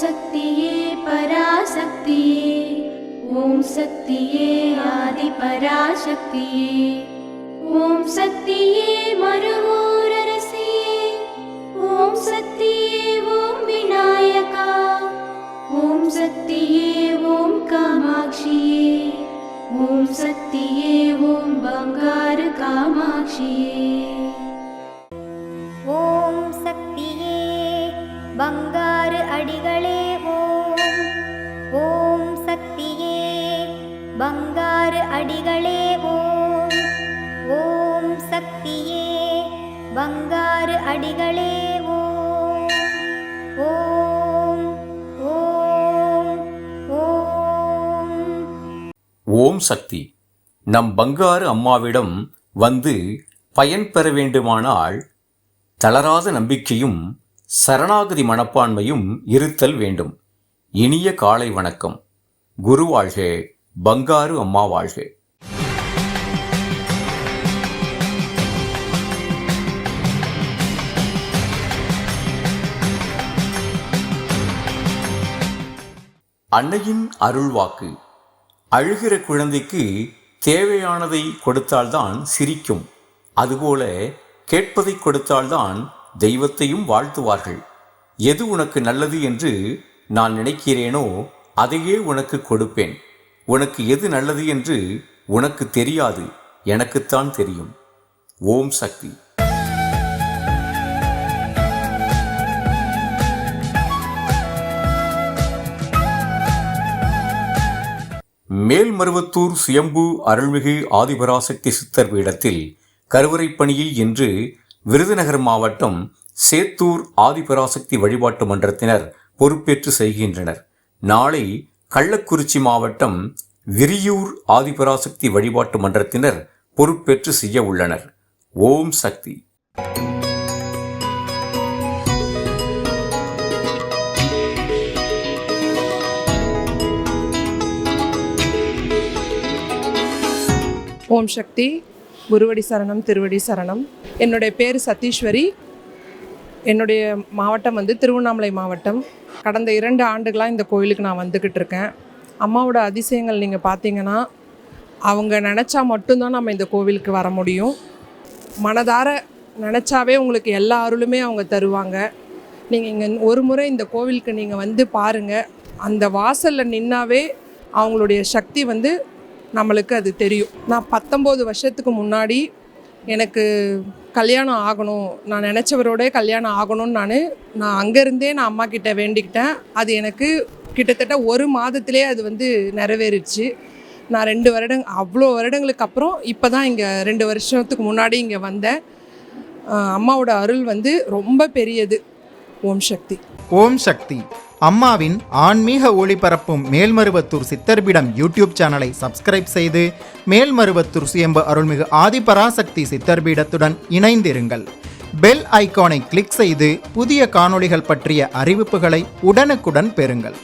சக்தியே பராசக்தியே, ஓம் சக்தியே ஆதி பராசக்தியே, ஓம் சக்தியே மறுவூரரசியே, ஓம் சக்தியே ஓம் விநாயகா, ஓம் சக்தியே ஓம் காமாட்சியே, ஓம் சக்தியே ஓம் பங்காரு காமாட்சியே. ஓம் சக்தியே பங்காரு அடிகளே ஓம், ஓம் சக்தியே பங்காரு அடிகளே ஓம், ஓம் சக்தியே பங்காரு அடிகளே ஓம், ஓம் ஓம் ஓம். ஓம் சக்தி. நம் பங்காரு அம்மாவிடம் வந்து பயன் பெற வேண்டுமானால் தளராத நம்பிக்கையும் சரணாகதி மனப்பான்மையும் இருத்தல் வேண்டும். இனிய காலை வணக்கம். குரு வாழ்க, பங்காரு அம்மா வாழ்க. அன்னையின் அருள்வாக்கு. அழுகிற குழந்தைக்கு தேவையானதை கொடுத்தால்தான் சிரிக்கும். அதுபோல கேட்பதை கொடுத்தால்தான் தெய்வத்தையும் வாழ்த்துவார்கள். எது உனக்கு நல்லது என்று நான் நினைக்கிறேனோ அதையே உனக்கு கொடுப்பேன். உனக்கு எது நல்லது என்று உனக்கு தெரியாது, எனக்குத்தான் தெரியும். ஓம் சக்தி. மேல்மருவத்தூர் சுயம்பு அருள்மிகு ஆதிபராசக்தி சித்தர் பீடத்தில் கருவறை பணியை இன்று விருதுநகர் மாவட்டம் சேத்தூர் ஆதிபராசக்தி வழிபாட்டு மன்றத்தினர் பொறுப்பேற்று செய்கின்றனர். நாளை கள்ளக்குறிச்சி மாவட்டம் விரியூர் ஆதிபராசக்தி வழிபாட்டு மன்றத்தினர் பொறுப்பேற்று செய்ய உள்ளனர். ஓம் சக்தி. ஓம் சக்தி. குருவடி சரணம், திருவடி சரணம். என்னுடைய பேர் சதீஸ்வரி. என்னுடைய மாவட்டம் திருவண்ணாமலை மாவட்டம். கடந்த 2 ஆண்டுகளாக இந்த கோயிலுக்கு நான் வந்துக்கிட்டு இருக்கேன். அம்மாவோட அதிசயங்கள் நீங்கள் பார்த்தீங்கன்னா, அவங்க நினச்சா மட்டும்தான் நம்ம இந்த கோவிலுக்கு வர முடியும். மனதார நினச்சாவே உங்களுக்கு எல்லா அருளுமே அவங்க தருவாங்க. நீங்கள் இங்கே ஒரு முறை இந்த கோவிலுக்கு நீங்கள் வந்து பாருங்கள். அந்த வாசலில் நின்னாவே அவங்களுடைய சக்தி நம்மளுக்கு அது தெரியும். நான் 19 வருஷத்துக்கு முன்னாடி எனக்கு கல்யாணம் ஆகணும், நான் நினச்சவரோட கல்யாணம் ஆகணும்னு நான் அங்கேருந்தே நான் அம்மா கிட்ட வேண்டிக்கிட்டேன். அது எனக்கு கிட்டத்தட்ட 1 மாதத்திலே அது நிறைவேறிடுச்சு. நான் 2 வருடங்கள், அவ்வளோ வருடங்களுக்கு அப்புறம் இப்போ தான் இங்கே 2 வருஷத்துக்கு முன்னாடி இங்கே வந்தேன். அம்மாவோட அருள் ரொம்ப பெரியது. ஓம் சக்தி. ஓம் சக்தி. அம்மாவின் ஆன்மீக ஒளிபரப்பும் மேல்மருவத்தூர் சித்தர்பீடம் யூடியூப் சேனலை சப்ஸ்கிரைப் செய்து மேல்மருவத்தூர் சுயம்பு அருள்மிகு ஆதிபராசக்தி சித்தர்பீடத்துடன் இணைந்திருங்கள். பெல் ஐகானை கிளிக் செய்து புதிய காணொளிகள் பற்றிய அறிவிப்புகளை உடனுக்குடன் பெறுங்கள்.